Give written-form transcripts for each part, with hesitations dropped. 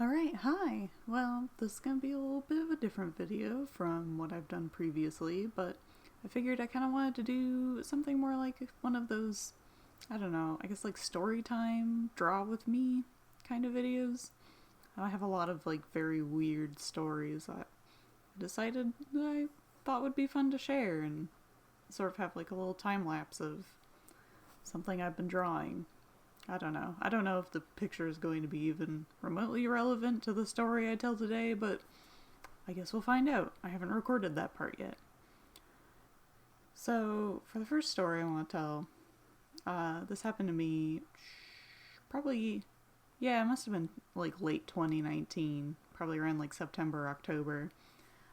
Alright, hi. Well, this is going to be a little bit of a different video from what I've done previously, but I figured I kind of wanted to do something more like one of those, I don't know, I guess like story time, draw with me kind of videos. I have a lot of like very weird stories that I decided that I thought would be fun to share and sort of have like a little time lapse of something I've been drawing. I don't know. I don't know if the picture is going to be even remotely relevant to the story I tell today, but I guess we'll find out. I haven't recorded that part yet. So, for the first story I want to tell, this happened to me probably, it must have been like late 2019, probably around like September, October.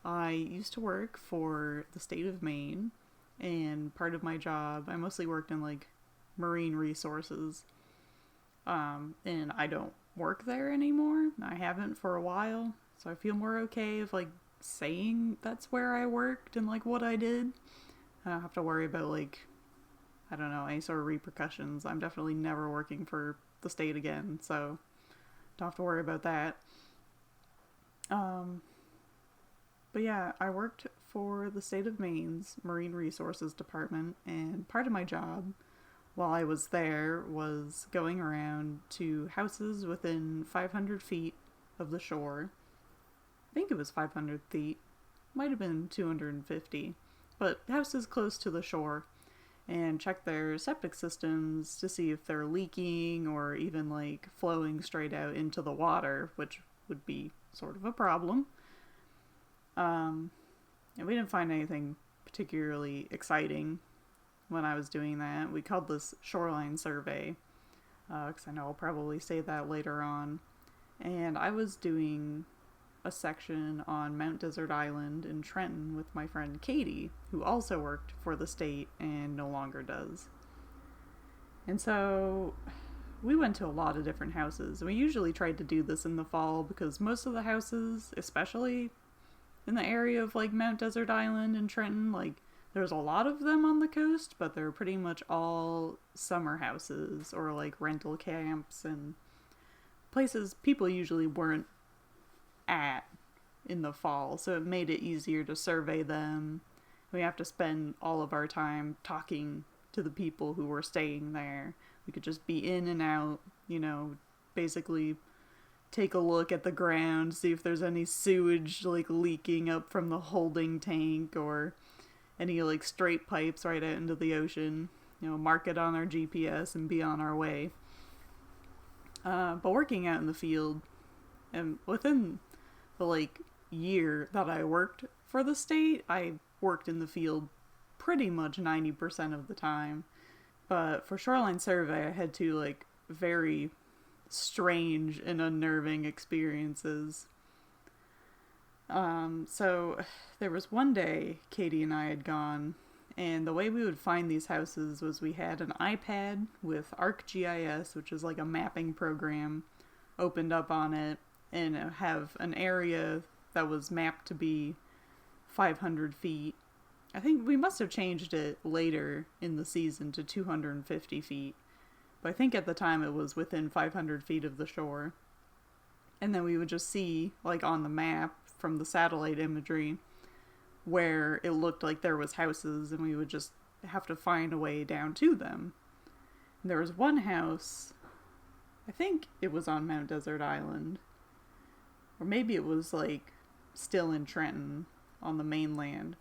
I used to work for the state of Maine, and part of my job, I mostly worked in like marine resources. And I don't work there anymore. I haven't for a while, so I feel more okay of like saying that's where I worked and like what I did. I don't have to worry about like, I don't know, any sort of repercussions. I'm definitely never working for the state again, so don't have to worry about that. But yeah, I worked for the state of Maine's Marine Resources Department, and part of my job while I was there was going around to houses within 500 feet of the shore. I think it was 500 feet. Might have been 250. But houses close to the shore, and check their septic systems to see if they're leaking or even like flowing straight out into the water, which would be sort of a problem. And we didn't find anything particularly exciting when I was doing that. We called this shoreline survey, because I know I'll probably say that later on. And I was doing a section on Mount Desert Island in Trenton with my friend Katie, who also worked for the state and no longer does. And so we went to a lot of different houses. We usually tried to do this in the fall because most of the houses, especially in the area of like Mount Desert Island and Trenton, like there's a lot of them on the coast, but they're pretty much all summer houses or like rental camps and places people usually weren't at in the fall, so it made it easier to survey them. We have to spend all of our time talking to the people who were staying there. We could just be in and out, basically take a look at the ground, see if there's any sewage like leaking up from the holding tank or any like straight pipes right out into the ocean, mark it on our GPS and be on our way. But working out in the field, and within the like year that I worked for the state, I worked in the field pretty much 90% of the time. But for shoreline survey, I had two like very strange and unnerving experiences. So there was one day Katie and I had gone, and the way we would find these houses was we had an iPad with ArcGIS, which is like a mapping program, opened up on it, and have an area that was mapped to be 500 feet. I think we must have changed it later in the season to 250 feet, but I think at the time it was within 500 feet of the shore. And then we would just see, like on the map from the satellite imagery, where it looked like there was houses, and we would just have to find a way down to them. And there was one house, I think it was on Mount Desert Island, or maybe it was like still in Trenton on the mainland.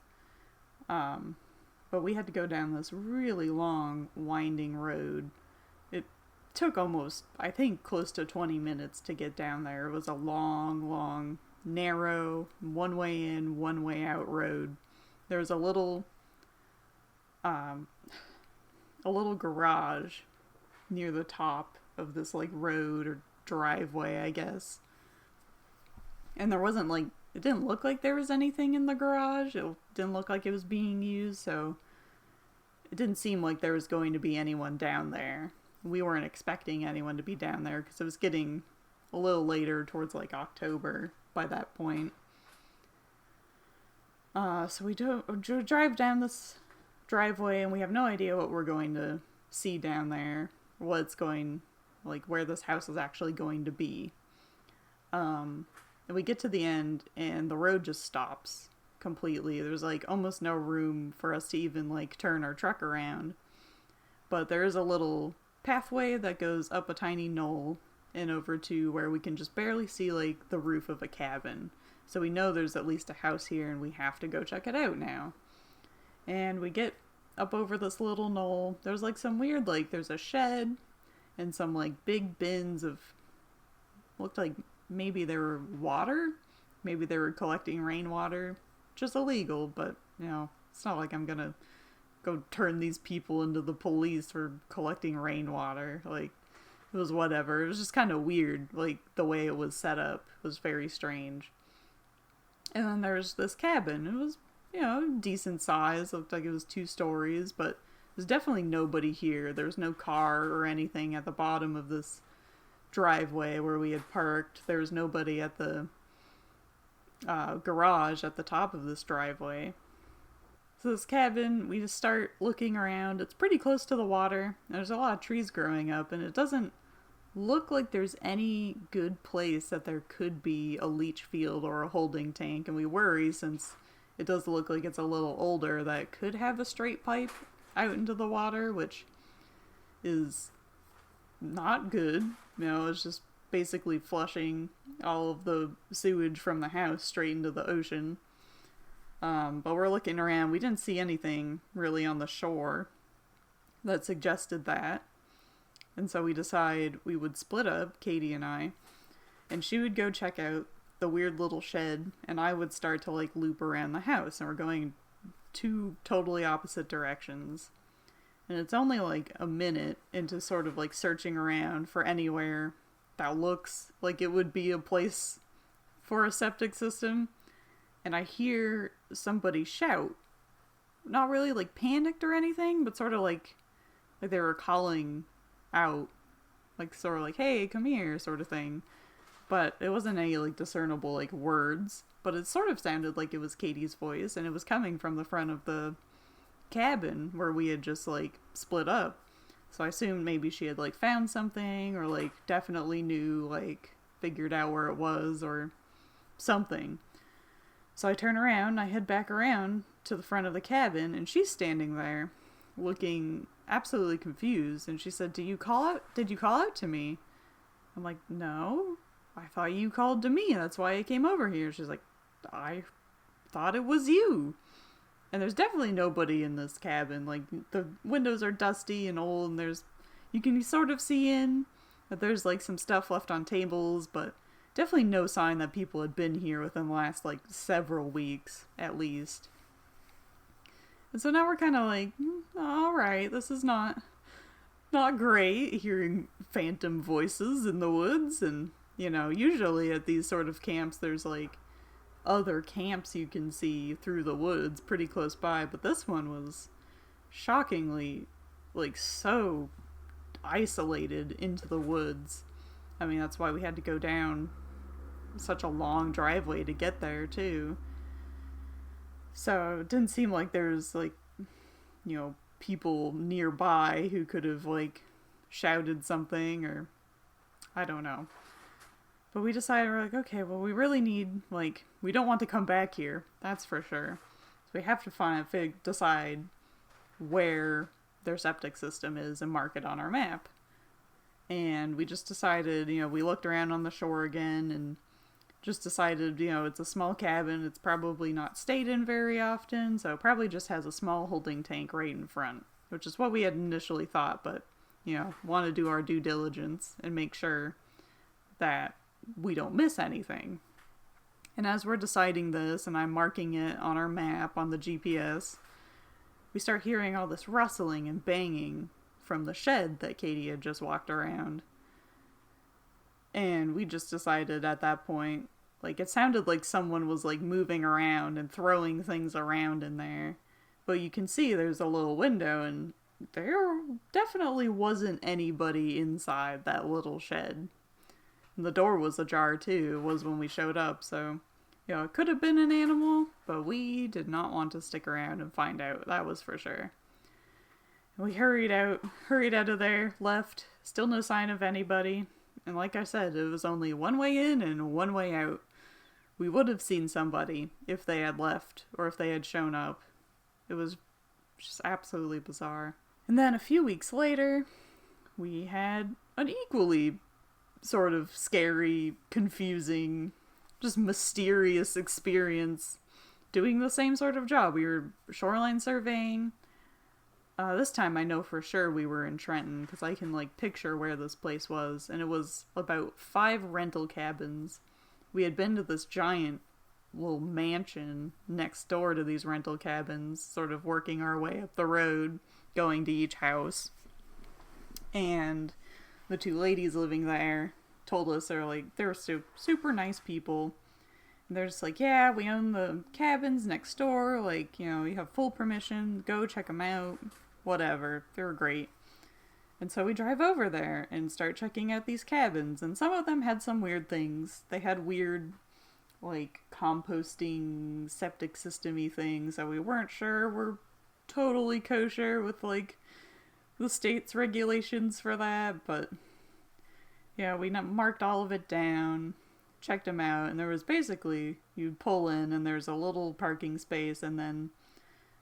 But we had to go down this really long winding road. It took almost, I think, close to 20 minutes to get down there. It was a long, narrow, one way in, one way out road. There was a little garage near the top of this like road or driveway, I guess. And there wasn't like, it didn't look like there was anything in the garage. It didn't look like it was being used, so it didn't seem like there was going to be anyone down there. We weren't expecting anyone to be down there because it was getting a little later towards like October by that point. So we drive down this driveway, and we have no idea what we're going to see down there, where this house is actually going to be. And we get to the end and the road just stops completely. There's like almost no room for us to even like turn our truck around. But there is a little pathway that goes up a tiny knoll and over to where we can just barely see like the roof of a cabin. So we know there's at least a house here and we have to go check it out now. And we get up over this little knoll. There's like some weird, like there's a shed and some like big bins of, looked like maybe they were water. Maybe they were collecting rainwater. Just illegal, but you know, it's not like I'm gonna go turn these people into the police for collecting rainwater. Like, it was whatever. It was just kind of weird. Like, the way it was set up was very strange. And then there's this cabin. It was, you know, decent size. Looked like it was 2 stories, but there's definitely nobody here. There's no car or anything at the bottom of this driveway where we had parked. There was nobody at the garage at the top of this driveway. So this cabin, we just start looking around. It's pretty close to the water. There's a lot of trees growing up, and it doesn't look like there's any good place that there could be a leach field or a holding tank. And we worry, since it does look like it's a little older, that it could have a straight pipe out into the water, which is not good. You know, it's just basically flushing all of the sewage from the house straight into the ocean. But we're looking around. We didn't see anything really on the shore that suggested that. And so we decided we would split up, Katie and I, and she would go check out the weird little shed, and I would start to like loop around the house, and we're going 2 totally opposite directions. And it's only like a minute into sort of like searching around for anywhere that looks like it would be a place for a septic system. And I hear somebody shout. Not really like panicked or anything, but sort of like they were calling out. Like sort of like, hey, come here, sort of thing. But it wasn't any like discernible like words. But it sort of sounded like it was Katie's voice, and it was coming from the front of the cabin where we had just like split up. So I assumed maybe she had like found something, or like definitely knew, like figured out where it was or something. So I turn around, I head back around to the front of the cabin, and she's standing there looking absolutely confused. And she said, did you call out to me? I'm like, no, I thought you called to me. That's why I came over here. She's like, I thought it was you. And there's definitely nobody in this cabin. Like, the windows are dusty and old, and you can sort of see in that there's like some stuff left on tables, but definitely no sign that people had been here within the last like several weeks at least. And so now we're kind of like, alright, this is not great, hearing phantom voices in the woods. And, you know, usually at these sort of camps there's like other camps you can see through the woods pretty close by, but this one was shockingly like so isolated into the woods. I mean, that's why we had to go down such a long driveway to get there too. So it didn't seem like there's like, you know, people nearby who could have like shouted something, or I don't know. But we decided, we're like, okay, well, we really need, like, we don't want to come back here, that's for sure. So we have to decide where their septic system is and mark it on our map. And we just decided, you know, we looked around on the shore again and just decided, you know, it's a small cabin, it's probably not stayed in very often, so it probably just has a small holding tank right in front, which is what we had initially thought, but, you know, want to do our due diligence and make sure that we don't miss anything. And as we're deciding this, and I'm marking it on our map on the GPS, we start hearing all this rustling and banging from the shed that Katie had just walked around. And we just decided at that point, like, it sounded like someone was like moving around and throwing things around in there. But you can see there's a little window, and there definitely wasn't anybody inside that little shed. And the door was ajar too, was when we showed up, so, you know, it could have been an animal, but we did not want to stick around and find out, that was for sure. We hurried out of there, left, still no sign of anybody. And like I said, it was only one way in and one way out. We would have seen somebody if they had left or if they had shown up. It was just absolutely bizarre. And then a few weeks later, we had an equally sort of scary, confusing, just mysterious experience doing the same sort of job. We were shoreline surveying. This time I know for sure we were in Trenton because I can picture where this place was, and it was about 5 rental cabins. We had been to this giant little mansion next door to these rental cabins, sort of working our way up the road, going to each house. And the 2 ladies living there told us they were super nice people. And they're just yeah, we own the cabins next door. You have full permission. Go check them out. Whatever. They were great. And so we drive over there and start checking out these cabins. And some of them had some weird things. They had weird, composting septic system-y things that we weren't sure were totally kosher with, the state's regulations for that. But, yeah, we marked all of it down, checked them out, and there was basically, you'd pull in and there's a little parking space and then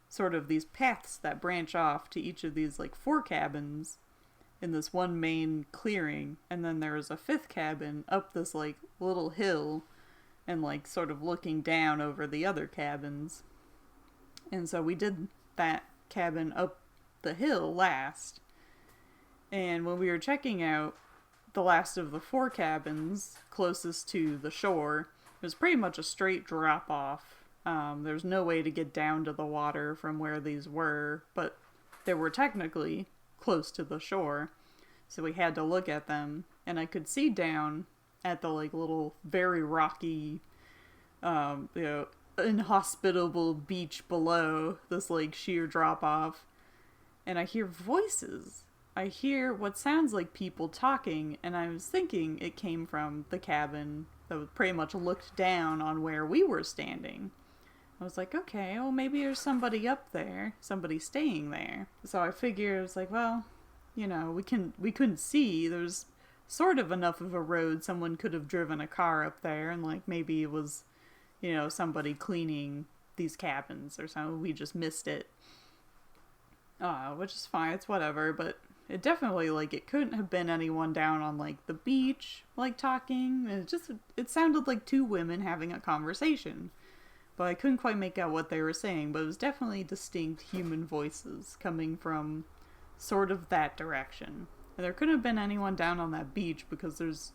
sort of these paths that branch off to each of these 4 cabins in this one main clearing, and then there was a 5th cabin up this little hill and sort of looking down over the other cabins. And so we did that cabin up the hill last, and when we were checking out the last of the 4 cabins closest to the shore, it was pretty much a straight drop off. There's no way to get down to the water from where these were, but they were technically close to the shore, so we had to look at them, and I could see down at the little very rocky, inhospitable beach below this sheer drop off, and I hear voices. I hear what sounds like people talking, and I was thinking it came from the cabin that pretty much looked down on where we were standing. I was okay, well, maybe there's somebody up there, somebody staying there. So I figured, I was well, we couldn't see. There's sort of enough of a road someone could have driven a car up there, and maybe it was, somebody cleaning these cabins or something. We just missed it. Which is fine, it's whatever, but it definitely, it couldn't have been anyone down on, the beach, talking. It sounded like 2 women having a conversation. But I couldn't quite make out what they were saying, but it was definitely distinct human voices coming from sort of that direction. And there couldn't have been anyone down on that beach because there's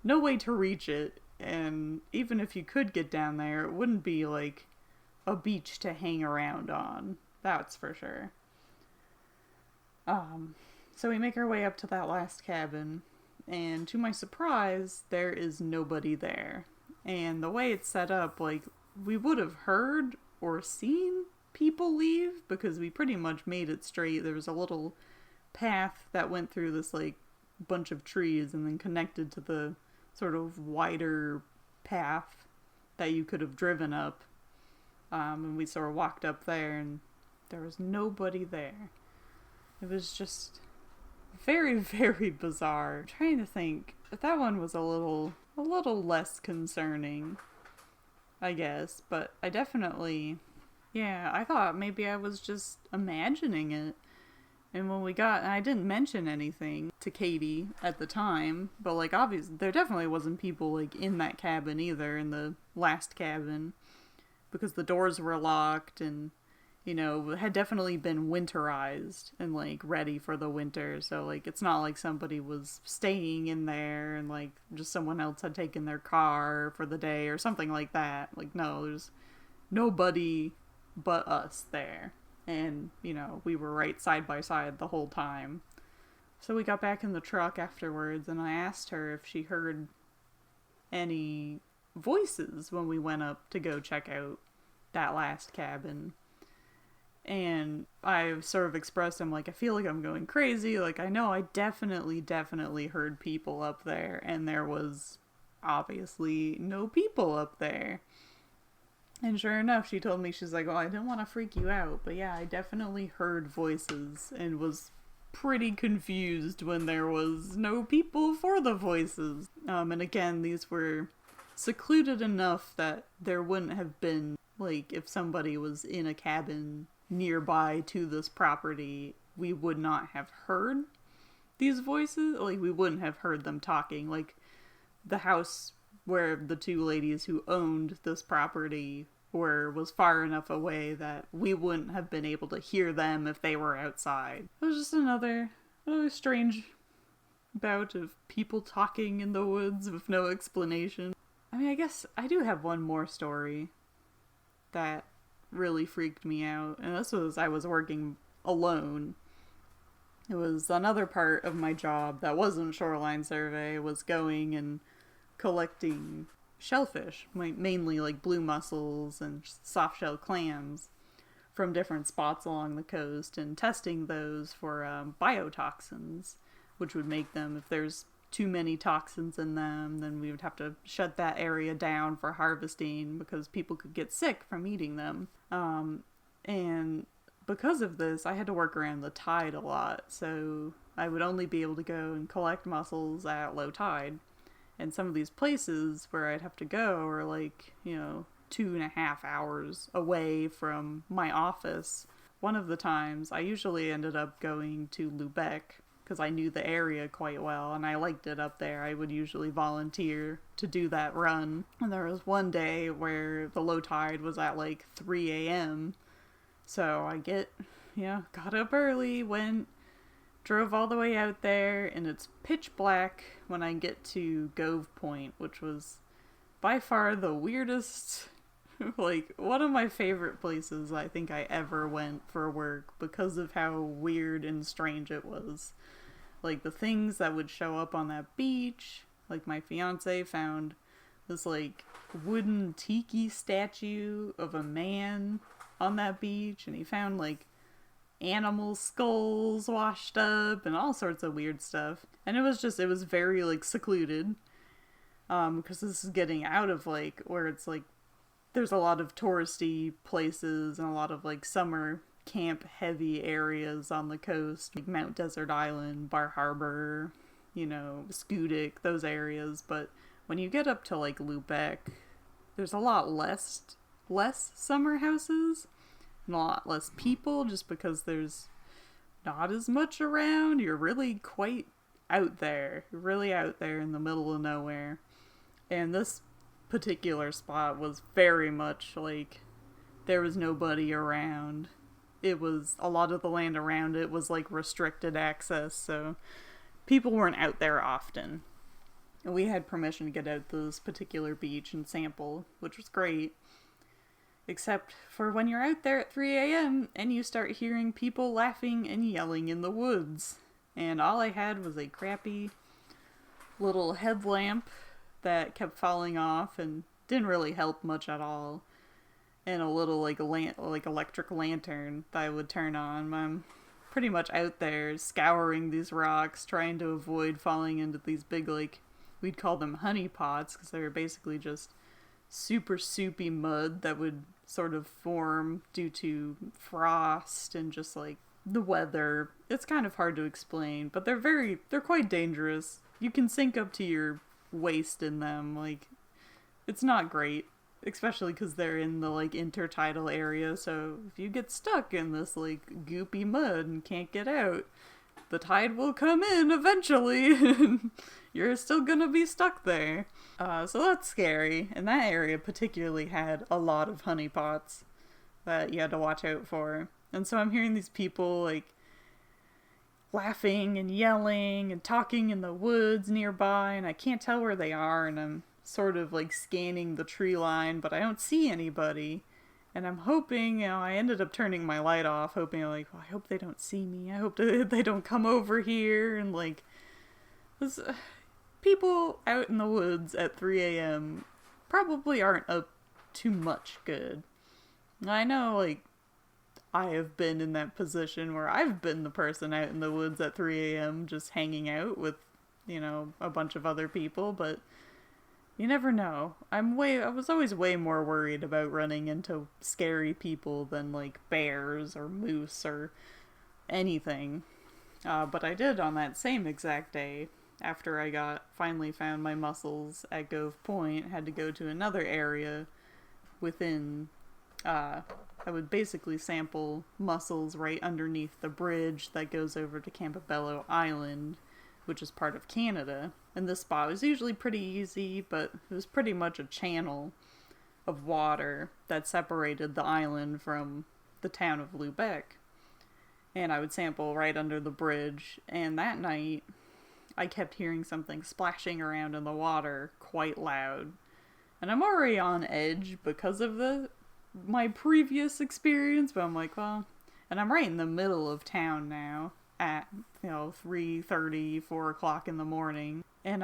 no way to reach it, and even if you could get down there, it wouldn't be a beach to hang around on. That's for sure. So we make our way up to that last cabin, and to my surprise, there is nobody there. And the way it's set up, we would have heard or seen people leave because we pretty much made it straight. There was a little path that went through this bunch of trees and then connected to the sort of wider path that you could have driven up. And we sort of walked up there and there was nobody there. It was just very, very bizarre. I'm trying to think. But that one was a little less concerning, I guess, but I definitely, I thought maybe I was just imagining it. And when and I didn't mention anything to Katie at the time, but obviously there definitely wasn't people in that cabin either, in the last cabin, because the doors were locked and, it had definitely been winterized and ready for the winter. So it's not somebody was staying in there and just someone else had taken their car for the day or something like that. No, there's nobody but us there. And, we were right side by side the whole time. So we got back in the truck afterwards and I asked her if she heard any voices when we went up to go check out that last cabin. And I sort of expressed, I feel like I'm going crazy. I know I definitely heard people up there. And there was obviously no people up there. And sure enough, she told me, she's well, I didn't want to freak you out. But yeah, I definitely heard voices and was pretty confused when there was no people for the voices. And again, these were secluded enough that there wouldn't have been, like, if somebody was in a cabin nearby to this property, we would not have heard these voices. Like, we wouldn't have heard them talking. Like, the house where the two ladies who owned this property was far enough away that we wouldn't have been able to hear them if they were outside. It was just another strange bout of people talking in the woods with no explanation. I mean, I guess I do have one more story that really freaked me out, and this was I was working alone. It was another part of my job that wasn't shoreline survey, was going and collecting shellfish, mainly like blue mussels and soft-shell clams from different spots along the coast, and testing those for biotoxins, which would make them, if there's too many toxins in them, then we would have to shut that area down for harvesting because people could get sick from eating them. And because of this, I had to work around the tide a lot, so I would only be able to go and collect mussels at low tide. And some of these places where I'd have to go are like, 2.5 hours away from my office. One of the times, I usually ended up going to Lubeck because I knew the area quite well and I liked it up there. I would usually volunteer to do that run. And there was one day where the low tide was at like 3 a.m. So I got up early, drove all the way out there, and it's pitch black when I get to Gove Point, which was by far the weirdest, like, one of my favorite places I think I ever went for work because of how weird and strange it was. Like, the things that would show up on that beach, like, my fiance found this, like, wooden tiki statue of a man on that beach, and he found, like, animal skulls washed up and all sorts of weird stuff. And it was very, like, secluded, because this is getting out of, like, where it's, like, there's a lot of touristy places and a lot of, like, summer camp heavy areas on the coast, like Mount Desert Island, Bar Harbor, Schoodic, those areas. But when you get up to, like, Lubeck, there's a lot less summer houses and a lot less people, just because there's not as much around. You're really quite out there. You're really out there in the middle of nowhere. And this particular spot was very much like there was nobody around. It was, a lot of the land around it was like restricted access, so people weren't out there often. And we had permission to get out to this particular beach and sample, which was great. Except for when you're out there at 3 a.m. and you start hearing people laughing and yelling in the woods. And all I had was a crappy little headlamp that kept falling off and didn't really help much at all. And a little like electric lantern that I would turn on. I'm pretty much out there scouring these rocks, trying to avoid falling into these big, like, we'd call them honey pots, because they were basically just super soupy mud that would sort of form due to frost and just like the weather. It's kind of hard to explain, but they're quite dangerous. You can sink up to your waist in them. Like, it's not great, especially because they're in the like intertidal area. So if you get stuck in this like goopy mud and can't get out, the tide will come in eventually and you're still gonna be stuck there. So that's scary. And that area particularly had a lot of honeypots that you had to watch out for. And so I'm hearing these people like laughing and yelling and talking in the woods nearby, and I can't tell where they are, and I'm sort of like scanning the tree line, but I don't see anybody. And I'm hoping, I ended up turning my light off, hoping, like, well, I hope they don't see me. I hope they don't come over here. And, like, this, people out in the woods at 3 a.m. probably aren't up to much good. I know, like, I have been in that position where I've been the person out in the woods at 3 a.m. just hanging out with, a bunch of other people, but you never know. I was always way more worried about running into scary people than, like, bears or moose or anything. But I did on that same exact day. After I finally found my mussels at Gove Point, had to go to another area within, I would basically sample mussels right underneath the bridge that goes over to Campobello Island, which is part of Canada. And this spot was usually pretty easy, but it was pretty much a channel of water that separated the island from the town of Lubec. And I would sample right under the bridge, and that night I kept hearing something splashing around in the water quite loud. And I'm already on edge because of my previous experience, but I'm like, well, and I'm right in the middle of town now at, 3:30, 4 o'clock in the morning. And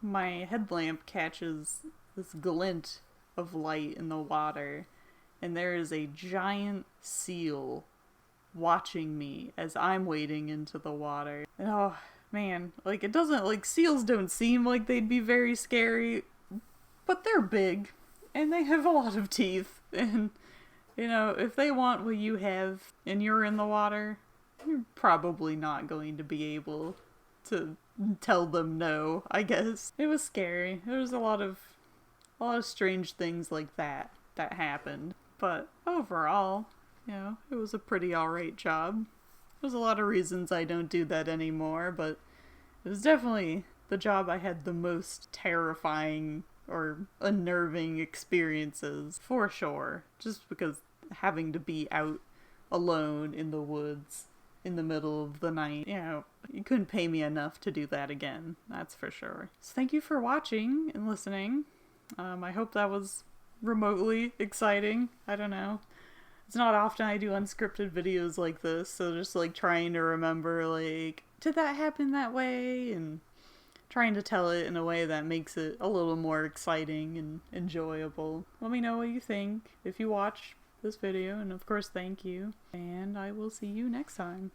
my headlamp catches this glint of light in the water, and there is a giant seal watching me as I'm wading into the water. And oh man, seals don't seem like they'd be very scary, but they're big and they have a lot of teeth, and if they want what you have and you're in the water, you're probably not going to be able to tell them no, I guess. It was scary. There was a lot of strange things like that happened, but overall, it was a pretty alright job. There's a lot of reasons I don't do that anymore, but it was definitely the job I had the most terrifying or unnerving experiences, for sure. Just because having to be out alone in the woods in the middle of the night, you couldn't pay me enough to do that again, that's for sure. So thank you for watching and listening. I hope that was remotely exciting. I don't know. It's not often I do unscripted videos like this, so just trying to remember did that happen that way? And trying to tell it in a way that makes it a little more exciting and enjoyable. Let me know what you think if you watch this video, and of course thank you. And I will see you next time.